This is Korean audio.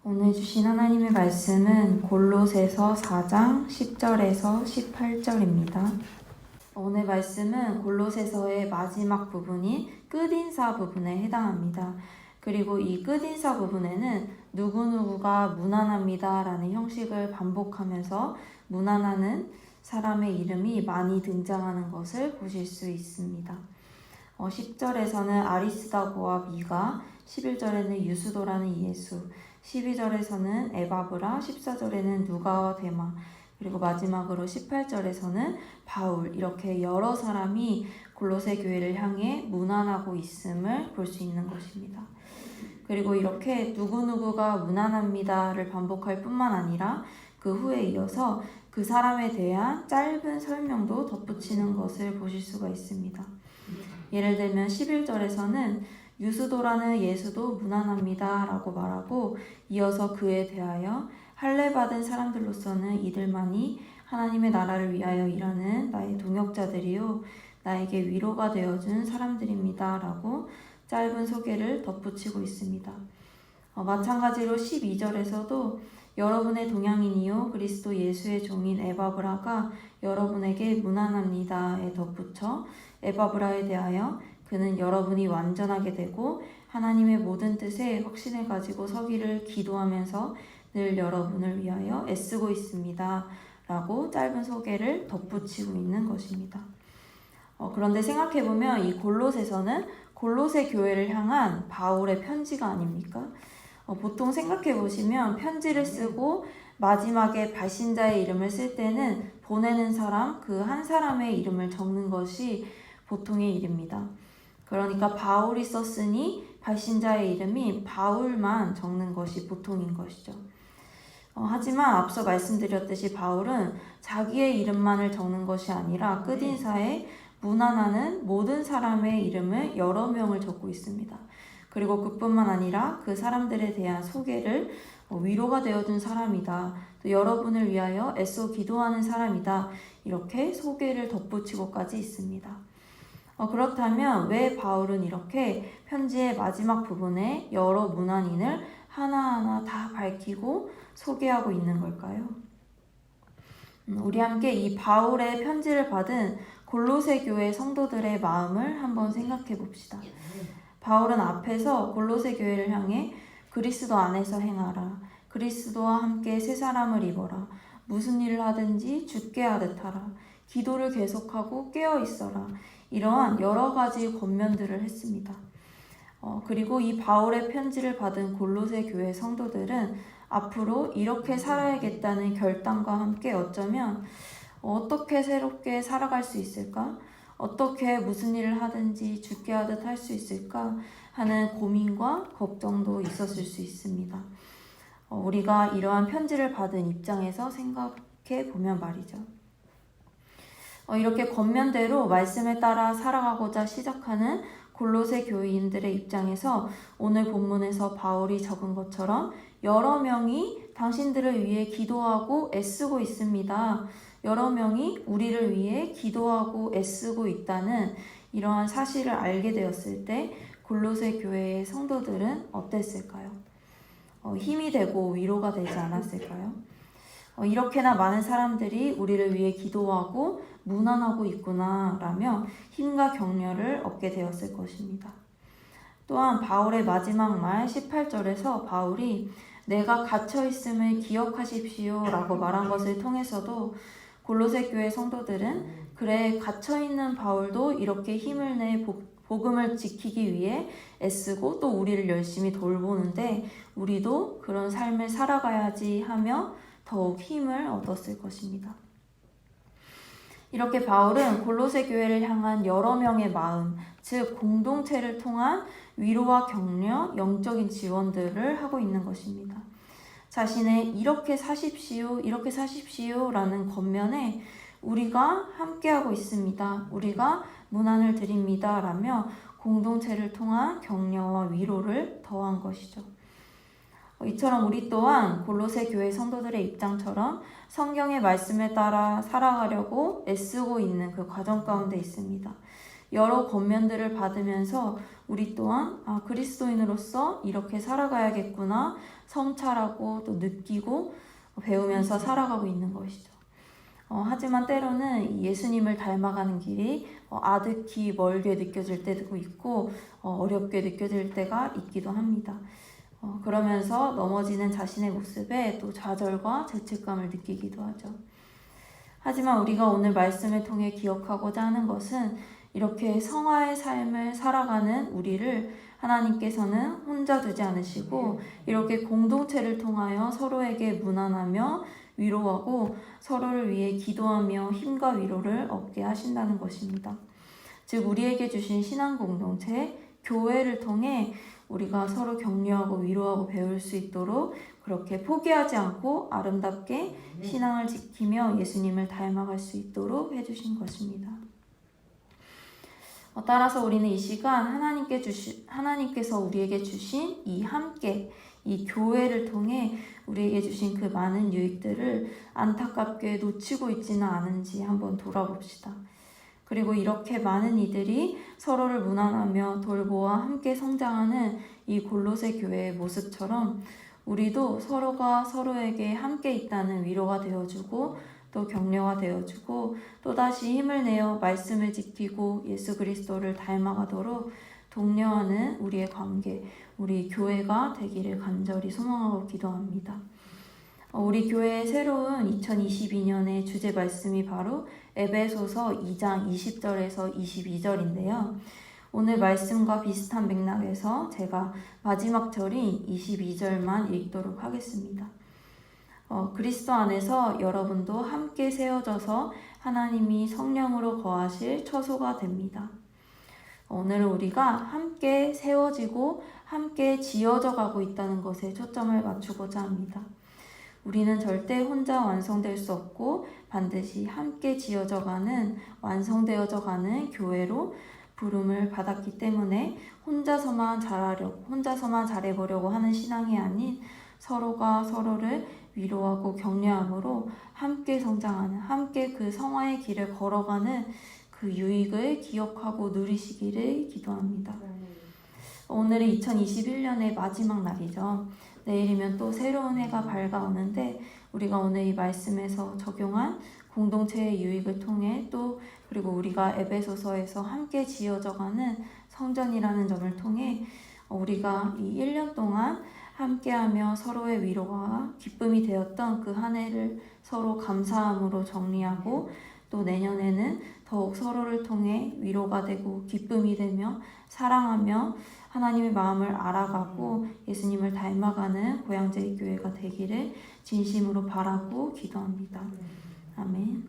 오늘 주신 하나님의 말씀은 골로새서 4장 10절에서 18절입니다. 오늘 말씀은 골로새서의 마지막 부분인 끝인사 부분에 해당합니다. 그리고 이 끝인사 부분에는 누구누구가 무난합니다 라는 형식을 반복하면서 무난하는 사람의 이름이 많이 등장하는 것을 보실 수 있습니다. 10절에서는 아리스다고와 미가, 11절에는 유스도라는 예수, 12절에서는 에바브라, 14절에는 누가와 데마, 그리고 마지막으로 18절에서는 바울, 이렇게 여러 사람이 골로새 교회를 향해 무난하고 있음을 볼 수 있는 것입니다. 그리고 이렇게 누구누구가 무난합니다를 반복할 뿐만 아니라 그 후에 이어서 그 사람에 대한 짧은 설명도 덧붙이는 것을 보실 수가 있습니다. 예를 들면 11절에서는 유스도라는 예수도 무난합니다 라고 말하고, 이어서 그에 대하여 할례받은 사람들로서는 이들만이 하나님의 나라를 위하여 일하는 나의 동역자들이요 나에게 위로가 되어준 사람들입니다 라고 짧은 소개를 덧붙이고 있습니다. 마찬가지로 12절에서도 여러분의 동양인이요 그리스도 예수의 종인 에바브라가 여러분에게 무난합니다에 덧붙여 에바브라에 대하여 그는 여러분이 완전하게 되고 하나님의 모든 뜻에 확신을 가지고 서기를 기도하면서 늘 여러분을 위하여 애쓰고 있습니다 라고 짧은 소개를 덧붙이고 있는 것입니다. 그런데 생각해보면 이 골로새서는 골로새 교회를 향한 바울의 편지가 아닙니까? 보통 생각해보시면 편지를 쓰고 마지막에 발신자의 이름을 쓸 때는 보내는 사람, 그 한 사람의 이름을 적는 것이 보통의 일입니다. 그러니까 바울이 썼으니 발신자의 이름이 바울만 적는 것이 보통인 것이죠. 하지만 앞서 말씀드렸듯이 바울은 자기의 이름만을 적는 것이 아니라 끝인사에 무난하는 모든 사람의 이름을 여러 명을 적고 있습니다. 그리고 그뿐만 아니라 그 사람들에 대한 소개를 위로가 되어준 사람이다, 또 여러분을 위하여 애써 기도하는 사람이다, 이렇게 소개를 덧붙이고까지 있습니다. 그렇다면 왜 바울은 이렇게 편지의 마지막 부분에 여러 문안인을 하나하나 다 밝히고 소개하고 있는 걸까요? 우리 함께 이 바울의 편지를 받은 골로새 교회 성도들의 마음을 한번 생각해 봅시다. 바울은 앞에서 골로새 교회를 향해 그리스도 안에서 행하라, 그리스도와 함께 새 사람을 입어라, 무슨 일을 하든지 주께 하듯 하라, 기도를 계속하고 깨어 있어라, 이러한 여러 가지 권면들을 했습니다. 그리고 이 바울의 편지를 받은 골로새 교회 성도들은 앞으로 이렇게 살아야겠다는 결단과 함께 어쩌면 어떻게 새롭게 살아갈 수 있을까? 어떻게 무슨 일을 하든지 주께 하듯 할 수 있을까? 하는 고민과 걱정도 있었을 수 있습니다. 우리가 이러한 편지를 받은 입장에서 생각해 보면 말이죠. 이렇게 권면대로 말씀에 따라 살아가고자 시작하는 골로새 교인들의 입장에서 오늘 본문에서 바울이 적은 것처럼 여러 명이 당신들을 위해 기도하고 애쓰고 있습니다, 여러 명이 우리를 위해 기도하고 애쓰고 있다는 이러한 사실을 알게 되었을 때 골로새 교회의 성도들은 어땠을까요? 힘이 되고 위로가 되지 않았을까요? 이렇게나 많은 사람들이 우리를 위해 기도하고 무난하고 있구나 라며 힘과 격려를 얻게 되었을 것입니다. 또한 바울의 마지막 말 18절에서 바울이 내가 갇혀있음을 기억하십시오 라고 말한 것을 통해서도 골로새 교회 성도들은 그래, 갇혀있는 바울도 이렇게 힘을 내 복음을 지키기 위해 애쓰고 또 우리를 열심히 돌보는데 우리도 그런 삶을 살아가야지 하며 더욱 힘을 얻었을 것입니다. 이렇게 바울은 골로새 교회를 향한 여러 명의 마음, 즉 공동체를 통한 위로와 격려, 영적인 지원들을 하고 있는 것입니다. 자신의 이렇게 사십시오, 이렇게 사십시오 라는 겉면에 우리가 함께하고 있습니다, 우리가 문안을 드립니다 라며 공동체를 통한 격려와 위로를 더한 것이죠. 이처럼 우리 또한 골로새 교회 성도들의 입장처럼 성경의 말씀에 따라 살아가려고 애쓰고 있는 그 과정 가운데 있습니다. 여러 권면들을 받으면서 우리 또한 그리스도인으로서 이렇게 살아가야겠구나 성찰하고 또 느끼고 배우면서 살아가고 있는 것이죠. 하지만 때로는 예수님을 닮아가는 길이 아득히 멀게 느껴질 때도 있고 어렵게 느껴질 때가 있기도 합니다. 그러면서 넘어지는 자신의 모습에 또 좌절과 죄책감을 느끼기도 하죠. 하지만 우리가 오늘 말씀을 통해 기억하고자 하는 것은 이렇게 성화의 삶을 살아가는 우리를 하나님께서는 혼자 두지 않으시고 이렇게 공동체를 통하여 서로에게 무난하며 위로하고 서로를 위해 기도하며 힘과 위로를 얻게 하신다는 것입니다. 즉 우리에게 주신 신앙 공동체, 교회를 통해 우리가 서로 격려하고 위로하고 배울 수 있도록 그렇게 포기하지 않고 아름답게 신앙을 지키며 예수님을 닮아갈 수 있도록 해주신 것입니다. 따라서 우리는 이 시간 하나님께서 우리에게 주신 이 함께, 이 교회를 통해 우리에게 주신 그 많은 유익들을 안타깝게 놓치고 있지는 않은지 한번 돌아봅시다. 그리고 이렇게 많은 이들이 서로를 무난하며 돌보아 함께 성장하는 이 골로새 교회의 모습처럼 우리도 서로가 서로에게 함께 있다는 위로가 되어주고 또 격려가 되어주고 또다시 힘을 내어 말씀을 지키고 예수 그리스도를 닮아가도록 독려하는 우리의 관계, 우리 교회가 되기를 간절히 소망하고 기도합니다. 우리 교회의 새로운 2022년의 주제 말씀이 바로 에베소서 2장 20절에서 22절인데요. 오늘 말씀과 비슷한 맥락에서 제가 마지막 절인 22절만 읽도록 하겠습니다. 그리스도 안에서 여러분도 함께 세워져서 하나님이 성령으로 거하실 처소가 됩니다. 오늘은 우리가 함께 세워지고 함께 지어져 가고 있다는 것에 초점을 맞추고자 합니다. 우리는 절대 혼자 완성될 수 없고 반드시 함께 지어져 가는, 완성되어져 가는 교회로 부름을 받았기 때문에 혼자서만 잘해보려고 하는 신앙이 아닌 서로가 서로를 위로하고 격려함으로 함께 성장하는, 함께 그 성화의 길을 걸어가는 그 유익을 기억하고 누리시기를 기도합니다. 오늘은 2021년의 마지막 날이죠. 내일이면 또 새로운 해가 밝아오는데 우리가 오늘 이 말씀에서 적용한 공동체의 유익을 통해 또 그리고 우리가 에베소서에서 함께 지어져가는 성전이라는 점을 통해 우리가 이 1년 동안 함께하며 서로의 위로와 기쁨이 되었던 그 한 해를 서로 감사함으로 정리하고 또 내년에는 더욱 서로를 통해 위로가 되고 기쁨이 되며 사랑하며 하나님의 마음을 알아가고 예수님을 닮아가는 고향제일 교회가 되기를 진심으로 바라고 기도합니다. 아멘.